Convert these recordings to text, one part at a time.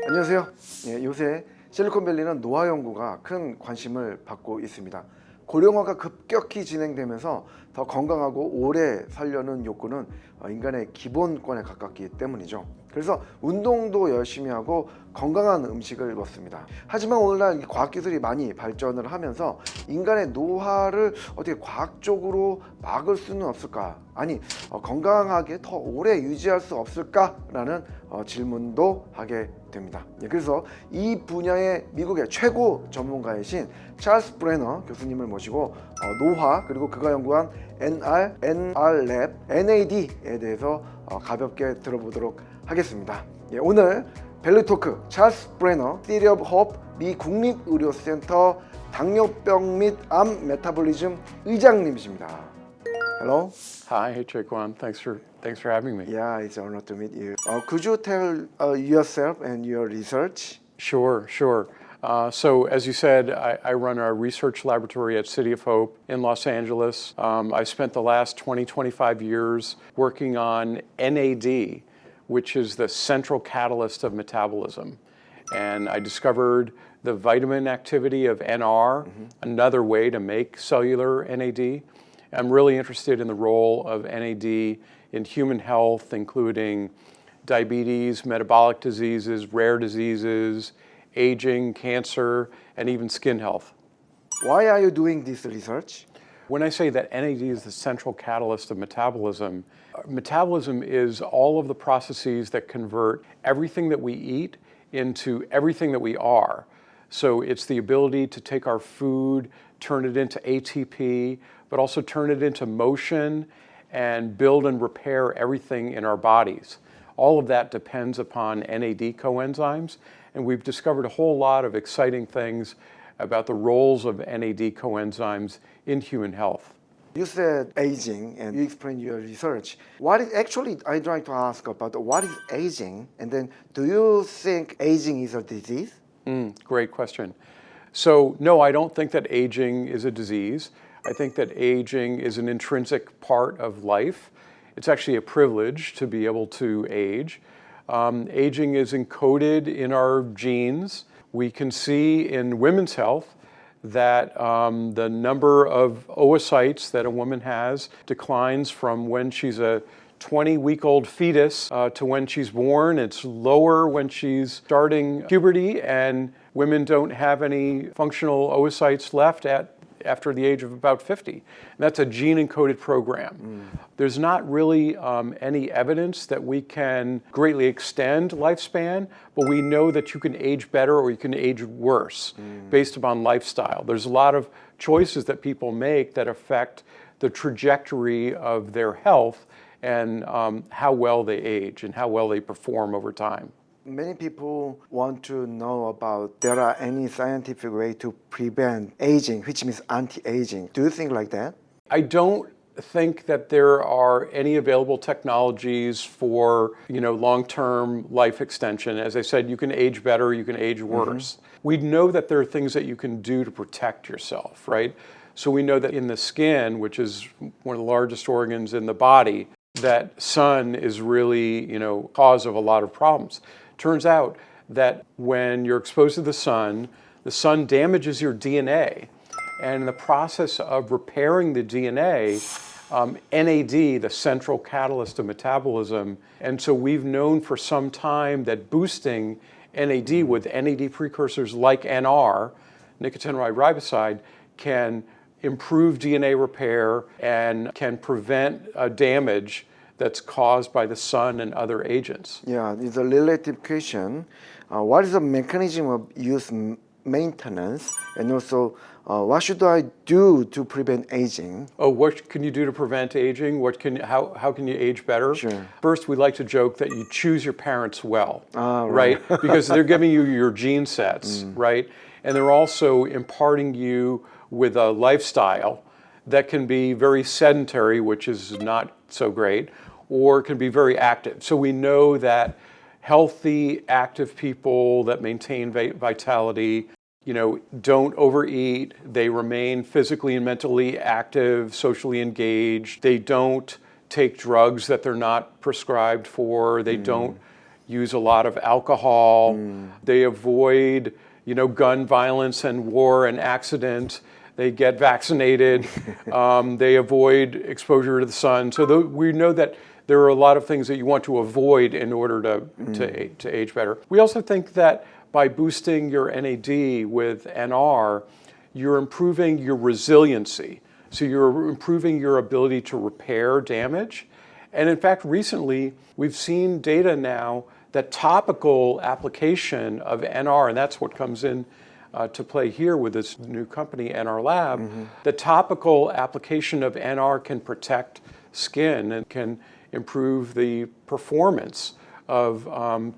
안녕하세요. 예, 요새 실리콘밸리는 노화 연구가 큰 관심을 받고 있습니다. 고령화가 급격히 진행되면서 더 건강하고 오래 살려는 욕구는 인간의 기본권에 가깝기 때문이죠. 그래서 운동도 열심히 하고 건강한 음식을 먹습니다. 하지만 오늘날 과학기술이 많이 발전을 하면서 인간의 노화를 어떻게 과학적으로 막을 수는 없을까? 아니, 건강하게 더 오래 유지할 수 없을까라는 질문도 하게 됩니다. 그래서 이 분야의 미국의 최고 전문가이신 찰스 브레너 교수님을 모시고 노화 그리고 그가 연구한 NR-랩, NAD에 대해서 가볍게 들어보도록 하겠습니다. 오늘 밸리토크 찰스 브레너, Theory of Hope 미 국립의료센터 당뇨병 및 암 메타볼리즘 의장님이십니다. Hello. Hi, Jaquan. Thanks for having me. Yeah, it's an honor to meet you. Could you tell yourself and your research? Sure. So as you said, I run a research laboratory at City of Hope in Los Angeles. I spent the last 25 years working on NAD, which is the central catalyst of metabolism. And I discovered the vitamin activity of NR, another way to make cellular NAD. I'm really interested in the role of NAD in human health, including diabetes, metabolic diseases, rare diseases, aging, cancer, and even skin health. Why are you doing this research? When I say that NAD is the central catalyst of metabolism, metabolism is all of the processes that convert everything that we eat into everything that we are. So it's the ability to take our food, turn it into ATP, but also turn it into motion and build and repair everything in our bodies. All of that depends upon NAD coenzymes, and we've discovered a whole lot of exciting things about the roles of NAD coenzymes in human health. You said aging and you explained your research. I'd like to ask about what is aging, and then do you think aging is a disease? Great question. So no, I don't think that aging is a disease. I think that aging is an intrinsic part of life. It's actually a privilege to be able to age. Aging is encoded in our genes. We can see in women's health that the number of oocytes that a woman has declines from when she's a 20-week-old fetus to when she's born. It's lower when she's starting puberty, and women don't have any functional oocytes left after the age of about 50. And that's a gene-encoded program. There's not really any evidence that we can greatly extend lifespan, but we know that you can age better or you can age worse based upon lifestyle. There's a lot of choices that people make that affect the trajectory of their health and how well they age and how well they perform over time. Many people want to know about there are any scientific way to prevent aging, which means anti-aging. Do you think like that? I don't think that there are any available technologies for long-term life extension. As I said, you can age better, you can age worse. We know that there are things that you can do to protect yourself, right? So we know that in the skin, which is one of the largest organs in the body, that sun is really, cause of a lot of problems. Turns out that when you're exposed to the sun damages your DNA. And in the process of repairing the DNA, NAD, the central catalyst of metabolism, and so we've known for some time that boosting NAD with NAD precursors like NR, nicotinamide riboside, can improve DNA repair and can prevent damage that's caused by the sun and other agents. Yeah, it's a relative question. What is the mechanism of use maintenance, and also what should I do to prevent aging? Oh, what can you do to prevent aging? How can you age better? Sure. First, we like to joke that you choose your parents well, right? Because they're giving you your gene sets, right? And they're also imparting you with a lifestyle that can be very sedentary, which is not so great, or can be very active. So we know that healthy, active people that maintain vitality, don't overeat, they remain physically and mentally active, socially engaged, they don't take drugs that they're not prescribed for, they don't use a lot of alcohol. They avoid, gun violence and war and accident. They get vaccinated. They avoid exposure to the sun. So we know that there are a lot of things that you want to avoid in order to age better. We also think that by boosting your NAD with NR, you're improving your resiliency. So you're improving your ability to repair damage. And in fact, recently, we've seen data now that topical application of NR, and that's what comes in to play here with this new company, NR Lab, the topical application of NR can protect skin and can improve the performance of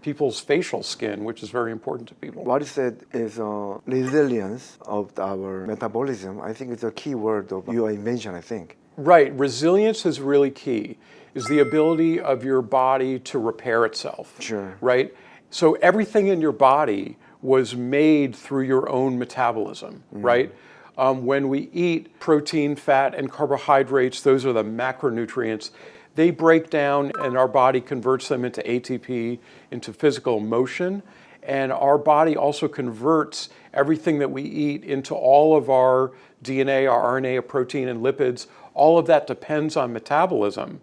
people's facial skin, which is very important to people. What is said is resilience of our metabolism. I think it's a key word of your invention, I think. Right, resilience is really key, is the ability of your body to repair itself. Sure. Right? So everything in your body was made through your own metabolism, right? When we eat protein, fat, and carbohydrates, those are the macronutrients. They break down and our body converts them into ATP, into physical motion. And our body also converts everything that we eat into all of our DNA, our RNA, our protein, and lipids. All of that depends on metabolism.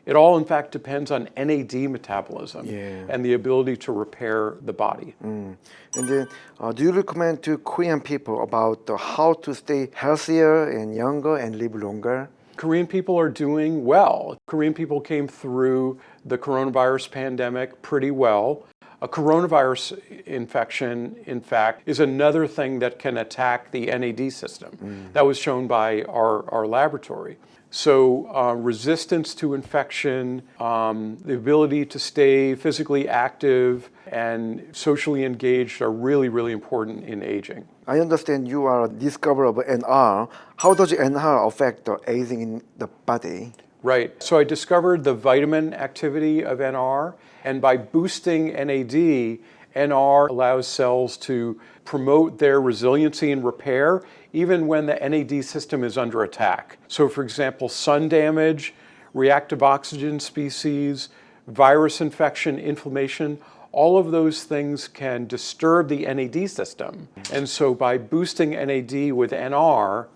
It all, in fact, depends on NAD metabolism and the ability to repair the body. And then, do you recommend to Korean people about how to stay healthier and younger and live longer? Korean people are doing well. Korean people came through the coronavirus pandemic pretty well. A coronavirus infection, in fact, is another thing that can attack the NAD system. That was shown by our laboratory. So resistance to infection, the ability to stay physically active and socially engaged are really, really important in aging. I understand you are a discoverer of NR. How does NR affect the aging in the body? Right. So I discovered the vitamin activity of NR, and by boosting NAD, NR allows cells to promote their resiliency and repair even when the NAD system is under attack. So for example, sun damage, reactive oxygen species, virus infection, inflammation, all of those things can disturb the NAD system. And so by boosting NAD with NR,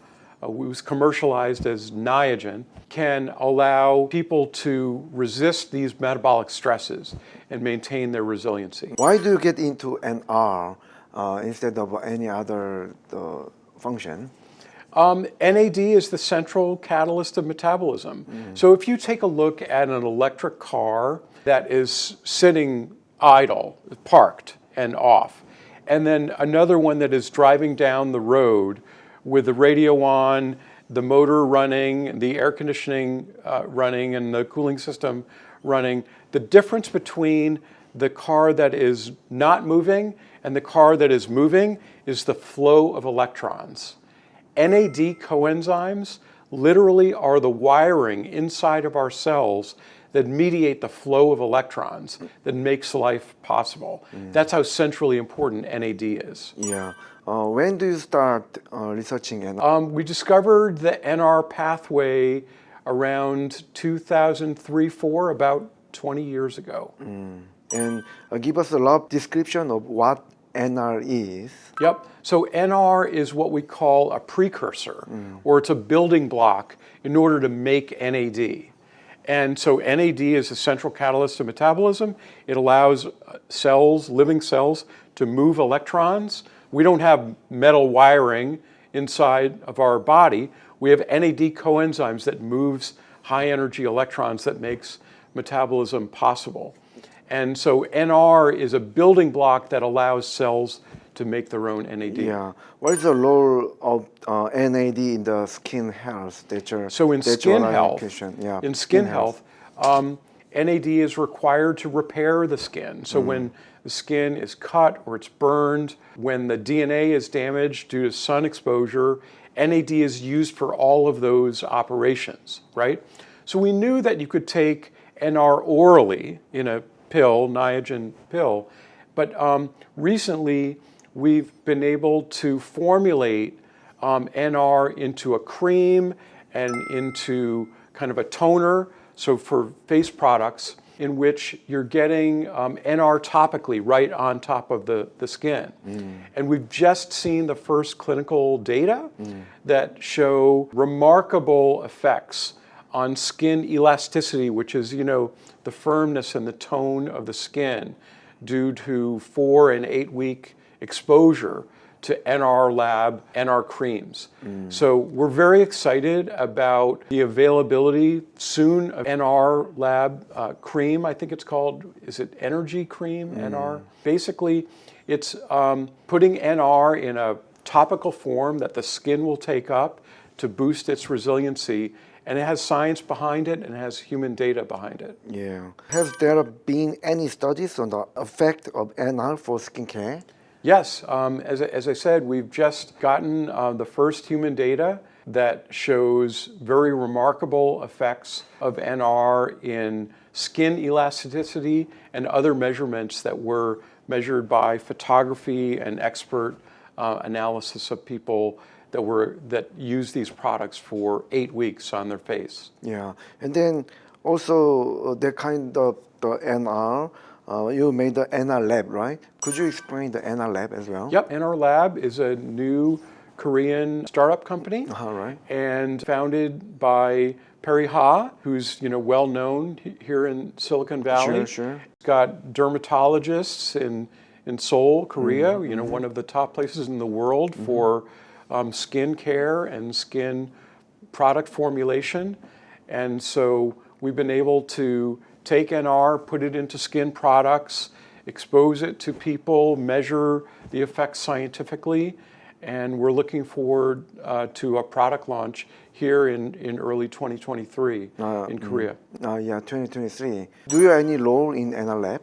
it was commercialized as Niagen, can allow people to resist these metabolic stresses and maintain their resiliency. Why do you get into NR instead of any other function? NAD is the central catalyst of metabolism. So if you take a look at an electric car that is sitting idle, parked and off, and then another one that is driving down the road with the radio on, the motor running, the air conditioning running, and the cooling system running, the difference between the car that is not moving and the car that is moving is the flow of electrons. NAD coenzymes literally are the wiring inside of our cells that mediate the flow of electrons that makes life possible. That's how centrally important NAD is. Yeah. When do you start researching NR? We discovered the NR pathway around 2003-04, about 20 years ago. And give us a rough description of what NR is. Yep. So NR is what we call a precursor, or it's a building block in order to make NAD. And so NAD is a central catalyst of metabolism. It allows cells, living cells, to move electrons. We don't have metal wiring inside of our body. We have NAD coenzymes that moves high energy electrons that makes metabolism possible. And so NR is a building block that allows cells to make their own NAD. Yeah. What is the role of NAD in the skin health? So in skin health, NAD is required to repair the skin. So when the skin is cut or it's burned, when the DNA is damaged due to sun exposure, NAD is used for all of those operations, right? So we knew that you could take NR orally in a pill, Niagen pill, but recently we've been able to formulate NR into a cream and into kind of a toner, so for face products, in which you're getting NR topically right on top of the skin. And we've just seen the first clinical data that show remarkable effects on skin elasticity, which is, the firmness and the tone of the skin due to 4 and 8 week exposure to NR lab, NR creams. So we're very excited about the availability soon of NR lab cream, I think it's called. Is it Energy Cream, NR? Basically, it's putting NR in a topical form that the skin will take up to boost its resiliency. And it has science behind it and it has human data behind it. Yeah. Has there been any studies on the effect of NR for skincare? Yes, as I said, we've just gotten the first human data that shows very remarkable effects of NR in skin elasticity and other measurements that were measured by photography and expert analysis of people that use these products for 8 weeks on their face. Yeah, and then also the kind of the NR, you made the NR lab, right? Could you explain the NR lab as well? Yep, NR Lab is a new Korean startup company, Right. and founded by Perry Ha, who's well known here in Silicon Valley. Sure. He's got dermatologists in Seoul, Korea, one of the top places in the world for skin care and skin product formulation. And so we've been able to take NR, put it into skin products, expose it to people, measure the effects scientifically, and we're looking forward to a product launch here in early 2023 in Korea. 2023. Do you have any role in NR lab?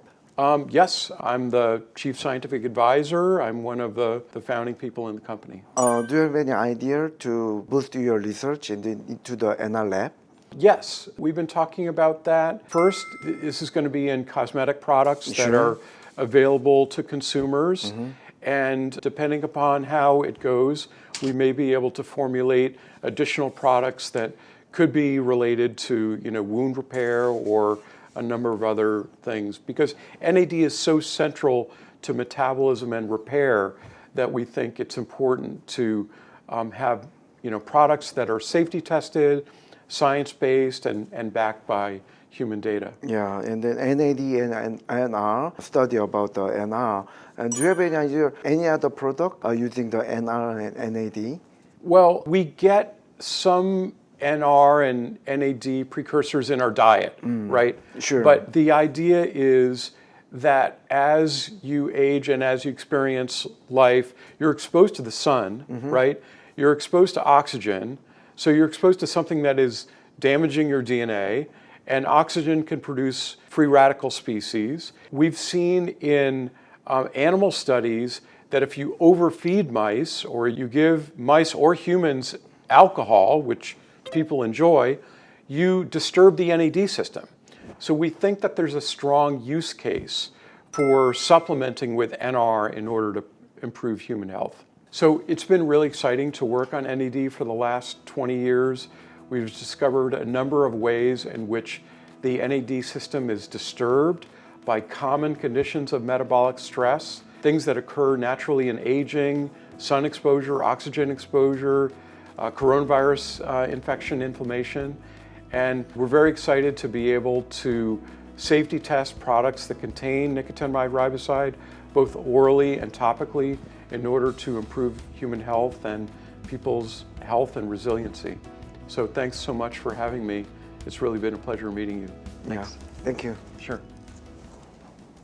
Yes, I'm the chief scientific advisor. I'm one of the founding people in the company. Do you have any idea to boost your research into the NR lab? Yes, we've been talking about that. First, this is going to be in cosmetic products that are available to consumers. And depending upon how it goes, we may be able to formulate additional products that could be related to wound repair or a number of other things. Because NAD is so central to metabolism and repair that we think it's important to have products that are safety tested, science-based, and backed by human data. Yeah, and then NAD and NR, study about the NR. And do you have any idea, any other product using the NR and NAD? Well, we get some NR and NAD precursors in our diet, right? Sure. But the idea is that as you age and as you experience life, you're exposed to the sun, right? You're exposed to oxygen. So you're exposed to something that is damaging your DNA, and oxygen can produce free radical species. We've seen in animal studies that if you overfeed mice, or you give mice or humans alcohol, which people enjoy, you disturb the NAD system. So we think that there's a strong use case for supplementing with NR in order to improve human health. So it's been really exciting to work on NAD for the last 20 years. We've discovered a number of ways in which the NAD system is disturbed by common conditions of metabolic stress, things that occur naturally in aging, sun exposure, oxygen exposure, coronavirus infection, inflammation. And we're very excited to be able to safety test products that contain nicotinamide riboside, both orally and topically, in order to improve human health and people's health and resiliency. So thanks so much for having me. It's really been a pleasure meeting you. Thanks. Yeah, thank you. Sure.